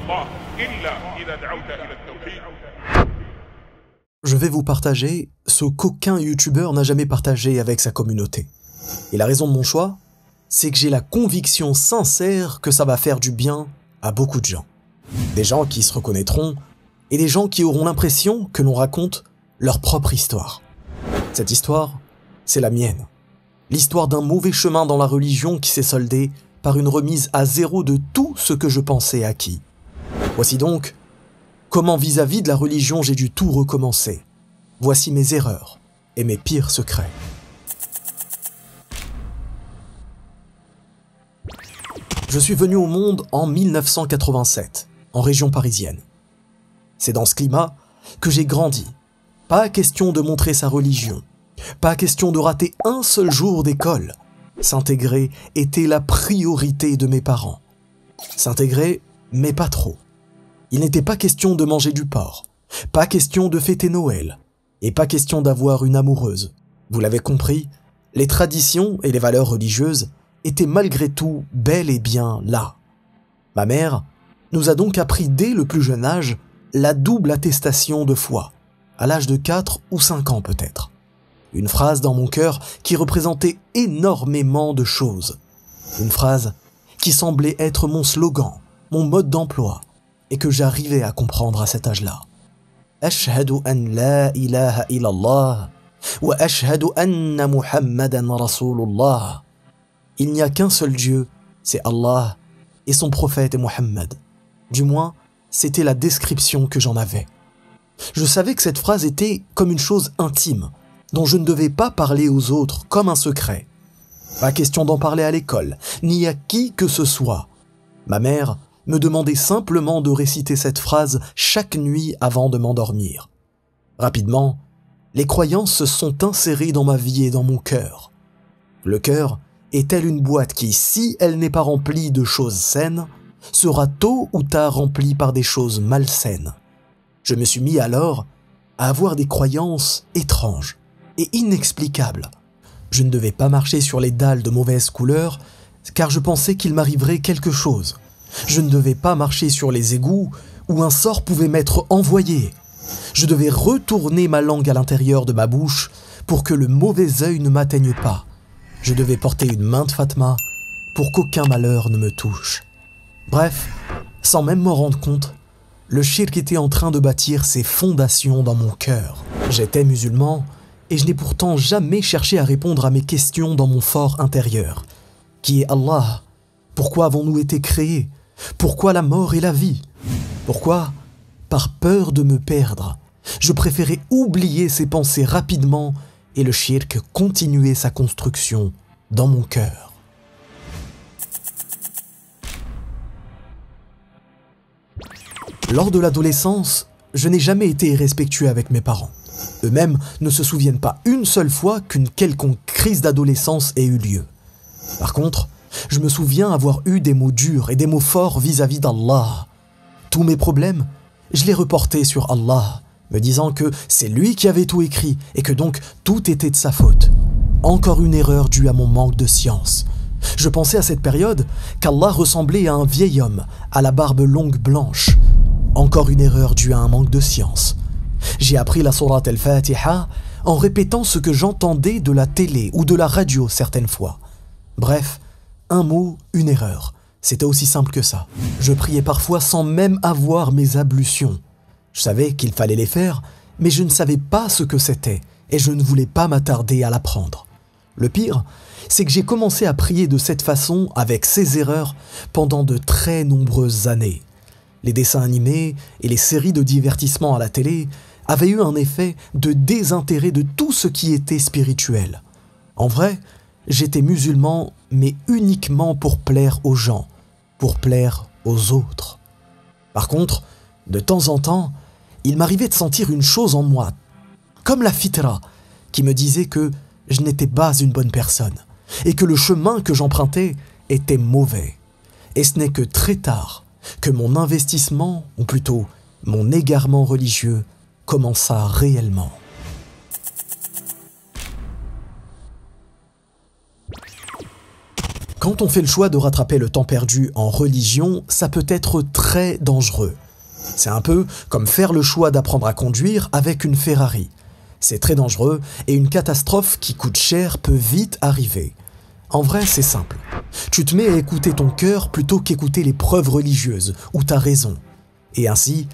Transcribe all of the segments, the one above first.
الله إلا إذا دعوت إلى التوحيد. Je vais vous partager ce qu'aucun youtubeur n'a jamais partagé avec sa communauté. Et la raison de mon choix, c'est que j'ai la conviction sincère que ça va faire du bien à beaucoup de gens. Des gens qui se reconnaîtront et des gens qui auront l'impression que l'on raconte leur propre histoire. Cette histoire, c'est la mienne. L'histoire d'un mauvais chemin dans la religion qui s'est soldé par une remise à zéro de tout ce que je pensais acquis. Voici donc comment vis-à-vis de la religion j'ai dû tout recommencer. Voici mes erreurs et mes pires secrets. Je suis venu au monde en 1987, en région parisienne. C'est dans ce climat que j'ai grandi. Pas question de montrer sa religion, pas question de rater un seul jour d'école. S'intégrer était la priorité de mes parents. S'intégrer, mais pas trop. Il n'était pas question de manger du porc, pas question de fêter Noël, et pas question d'avoir une amoureuse. Vous l'avez compris, les traditions et les valeurs religieuses étaient malgré tout bel et bien là. Ma mère nous a donc appris dès le plus jeune âge la double attestation de foi, à l'âge de 4 ou 5 ans peut-être. Une phrase dans mon cœur qui représentait énormément de choses. Une phrase qui semblait être mon slogan, mon mode d'emploi, et que j'arrivais à comprendre à cet âge-là. Ashhadu an la ilaha illallah wa ashhadu anna Muhammadan Rasulullah. Il n'y a qu'un seul Dieu, c'est Allah, et son prophète est Muhammad. Du moins, c'était la description que j'en avais. Je savais que cette phrase était comme une chose intime, dont je ne devais pas parler aux autres comme un secret. Pas question d'en parler à l'école, ni à qui que ce soit. Ma mère me demandait simplement de réciter cette phrase chaque nuit avant de m'endormir. Rapidement, les croyances se sont insérées dans ma vie et dans mon cœur. Le cœur est telle une boîte qui, si elle n'est pas remplie de choses saines, sera tôt ou tard remplie par des choses malsaines. Je me suis mis alors à avoir des croyances étranges et inexplicables. Je ne devais pas marcher sur les dalles de mauvaise couleur car je pensais qu'il m'arriverait quelque chose. Je ne devais pas marcher sur les égouts où un sort pouvait m'être envoyé. Je devais retourner ma langue à l'intérieur de ma bouche pour que le mauvais œil ne m'atteigne pas. Je devais porter une main de Fatma pour qu'aucun malheur ne me touche. Bref, sans même m'en rendre compte, le shirk était en train de bâtir ses fondations dans mon cœur. J'étais musulman et je n'ai pourtant jamais cherché à répondre à mes questions dans mon fort intérieur. Qui est Allah? Pourquoi avons-nous été créés? Pourquoi la mort et la vie? Pourquoi, par peur de me perdre, je préférais oublier ces pensées rapidement et le shirk continuer sa construction dans mon cœur. Lors de l'adolescence, je n'ai jamais été irrespectueux avec mes parents. Eux-mêmes ne se souviennent pas une seule fois qu'une quelconque crise d'adolescence ait eu lieu. Par contre, je me souviens avoir eu des mots durs et des mots forts vis-à-vis d'Allah. Tous mes problèmes, je les reportais sur Allah, me disant que c'est lui qui avait tout écrit et que donc tout était de sa faute. Encore une erreur due à mon manque de science. Je pensais à cette période qu'Allah ressemblait à un vieil homme, à la barbe longue blanche. Encore une erreur due à un manque de science. J'ai appris la sourate al-Fatiha en répétant ce que j'entendais de la télé ou de la radio certaines fois. Bref, un mot, une erreur. C'était aussi simple que ça. Je priais parfois sans même avoir mes ablutions. Je savais qu'il fallait les faire, mais je ne savais pas ce que c'était et je ne voulais pas m'attarder à l'apprendre. Le pire, c'est que j'ai commencé à prier de cette façon, avec ces erreurs, pendant de très nombreuses années. Les dessins animés et les séries de divertissement à la télé avaient eu un effet de désintérêt de tout ce qui était spirituel. En vrai, j'étais musulman, mais uniquement pour plaire aux gens, pour plaire aux autres. Par contre, de temps en temps, il m'arrivait de sentir une chose en moi, comme la fitra, qui me disait que je n'étais pas une bonne personne, et que le chemin que j'empruntais était mauvais. Et ce n'est que très tard que mon investissement, ou plutôt mon égarement religieux, commença réellement. Quand on fait le choix de rattraper le temps perdu en religion, ça peut être très dangereux. C'est un peu comme faire le choix d'apprendre à conduire avec une Ferrari. C'est très dangereux et une catastrophe qui coûte cher peut vite arriver. En vrai, c'est simple. Tu te mets à écouter ton cœur plutôt qu'écouter les preuves religieuses ou ta raison. Et ainsi,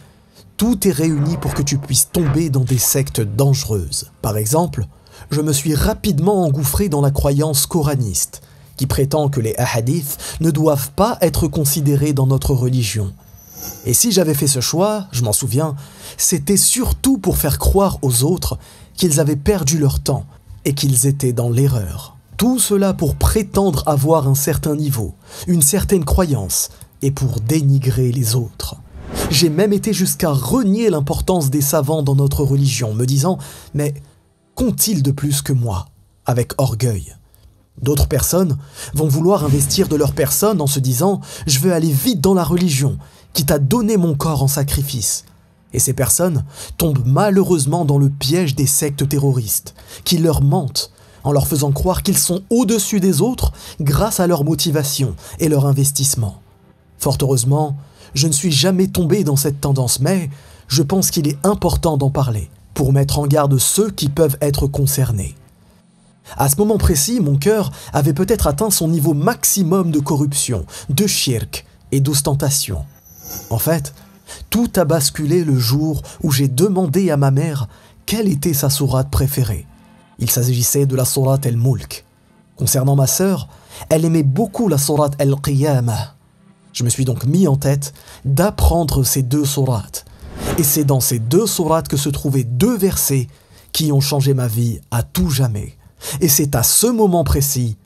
tout est réuni pour que tu puisses tomber dans des sectes dangereuses. Par exemple, je me suis rapidement engouffré dans la croyance coraniste, qui prétend que les hadiths ne doivent pas être considérés dans notre religion. Et si j'avais fait ce choix, je m'en souviens, c'était surtout pour faire croire aux autres qu'ils avaient perdu leur temps et qu'ils étaient dans l'erreur. Tout cela pour prétendre avoir un certain niveau, une certaine croyance, et pour dénigrer les autres. J'ai même été jusqu'à renier l'importance des savants dans notre religion, me disant « Mais qu'ont-ils de plus que moi ?» avec orgueil. D'autres personnes vont vouloir investir de leur personne en se disant « Je veux aller vite dans la religion, quitte à donner mon corps en sacrifice. » Et ces personnes tombent malheureusement dans le piège des sectes terroristes, qui leur mentent en leur faisant croire qu'ils sont au-dessus des autres grâce à leur motivation et leur investissement. Fort heureusement, je ne suis jamais tombé dans cette tendance, mais je pense qu'il est important d'en parler pour mettre en garde ceux qui peuvent être concernés. À ce moment précis, mon cœur avait peut-être atteint son niveau maximum de corruption, de shirk et d'ostentation. En fait, tout a basculé le jour où j'ai demandé à ma mère quelle était sa sourate préférée. Il s'agissait de la sourate Al-Mulk. Concernant ma sœur, elle aimait beaucoup la sourate Al-Qiyamah. Je me suis donc mis en tête d'apprendre ces deux sourates. Et c'est dans ces deux sourates que se trouvaient deux versets qui ont changé ma vie à tout jamais. Et c'est à ce moment précis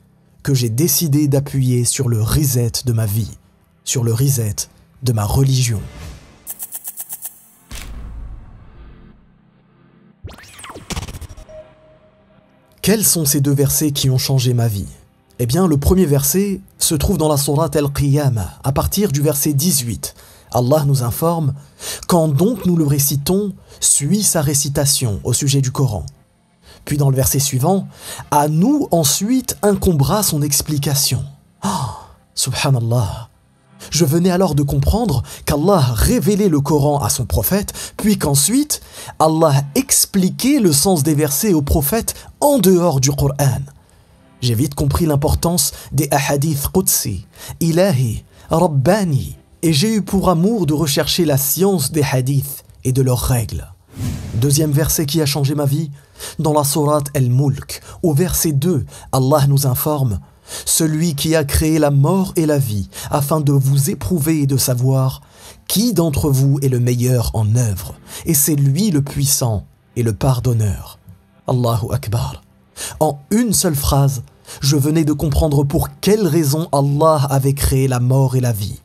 que j'ai décidé d'appuyer sur le reset de ma vie, sur le reset de ma religion. Quels sont ces deux versets qui ont changé ma vie? Eh bien, le premier verset se trouve dans la sourate Al-Qiyamah, à partir du verset 18. Allah nous informe « Quand donc nous le récitons, suit sa récitation au sujet du Coran. » Puis dans le verset suivant, « À nous ensuite incombera son explication. » Oh, subhanallah. Je venais alors de comprendre qu'Allah révélait le Coran à son prophète, puis qu'ensuite, Allah expliquait le sens des versets au prophète en dehors du Coran. J'ai vite compris l'importance des ahadith qudsi, ilahi, rabbani, et j'ai eu pour amour de rechercher la science des hadiths et de leurs règles. Deuxième verset qui a changé ma vie, dans la sourate Al-Mulk, au verset 2, Allah nous informe « Celui qui a créé la mort et la vie, afin de vous éprouver et de savoir qui d'entre vous est le meilleur en œuvre, et c'est lui le puissant et le pardonneur. » Allahu Akbar. En une seule phrase, je venais de comprendre pour quelle raison Allah avait créé la mort et la vie.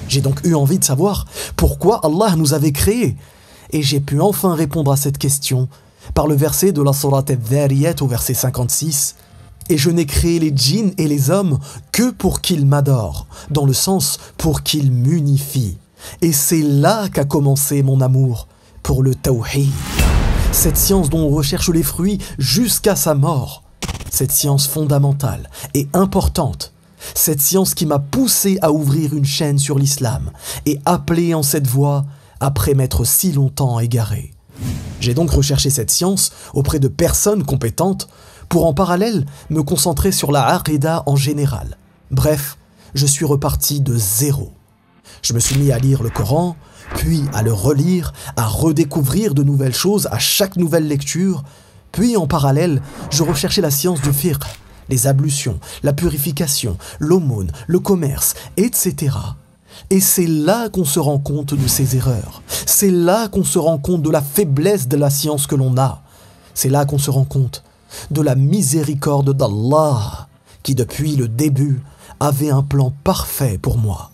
J'ai donc eu envie de savoir pourquoi Allah nous avait créés. Et j'ai pu enfin répondre à cette question par le verset de la sourate Al-Dhariyat au verset 56. Et je n'ai créé les djinns et les hommes que pour qu'ils m'adorent, dans le sens pour qu'ils m'unifient. Et c'est là qu'a commencé mon amour pour le tawhid. Cette science dont on recherche les fruits jusqu'à sa mort. Cette science fondamentale et importante. Cette science qui m'a poussé à ouvrir une chaîne sur l'islam et appelé en cette voie après m'être si longtemps égaré. J'ai donc recherché cette science auprès de personnes compétentes pour en parallèle me concentrer sur la aqida en général. Bref, je suis reparti de zéro. Je me suis mis à lire le Coran, puis à le relire, à redécouvrir de nouvelles choses à chaque nouvelle lecture, puis en parallèle, je recherchais la science du fiqh, les ablutions, la purification, l'aumône, le commerce, etc. Et c'est là qu'on se rend compte de ses erreurs. C'est là qu'on se rend compte de la faiblesse de la science que l'on a. C'est là qu'on se rend compte de la miséricorde d'Allah, qui depuis le début avait un plan parfait pour moi.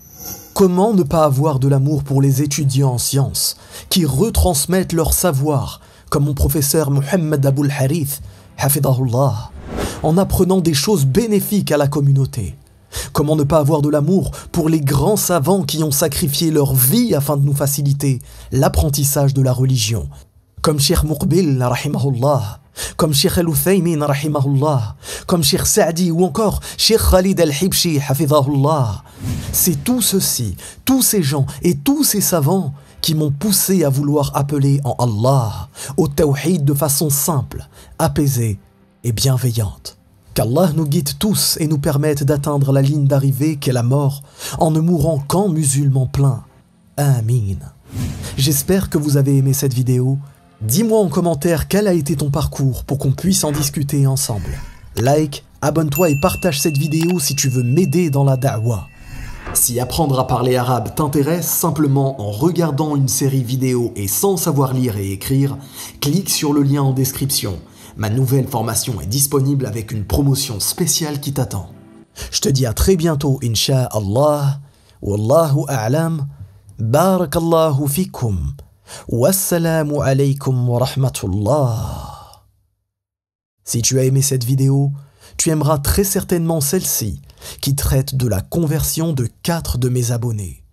Comment ne pas avoir de l'amour pour les étudiants en sciences, qui retransmettent leur savoir, comme mon professeur Mohammed Aboul Harith, hafidahullah, en apprenant des choses bénéfiques à la communauté? Comment ne pas avoir de l'amour pour les grands savants qui ont sacrifié leur vie afin de nous faciliter l'apprentissage de la religion, comme Cheikh Muqbil, rahimahullah, comme Cheikh Al-Uthaymin rahimahullah, comme Cheikh Saadi ou encore Cheikh Khalid Al-Hibshi hafidhahullah. C'est tout ceci, tous ces gens et tous ces savants qui m'ont poussé à vouloir appeler en Allah, au tawhid de façon simple, apaisée et bienveillante. Qu'Allah nous guide tous et nous permette d'atteindre la ligne d'arrivée qu'est la mort en ne mourant qu'en musulmans pleins. Amin. J'espère que vous avez aimé cette vidéo. Dis-moi en commentaire quel a été ton parcours pour qu'on puisse en discuter ensemble. Like, abonne-toi et partage cette vidéo si tu veux m'aider dans la da'wah. Si apprendre à parler arabe t'intéresse simplement en regardant une série vidéo et sans savoir lire et écrire, clique sur le lien en description. Ma nouvelle formation est disponible avec une promotion spéciale qui t'attend. Je te dis à très bientôt, incha'Allah. Wallahu a'lam. Barakallahu fikum. Wassalamu alaykum wa rahmatullah. Si tu as aimé cette vidéo, tu aimeras très certainement celle-ci, qui traite de la conversion de 4 de mes abonnés.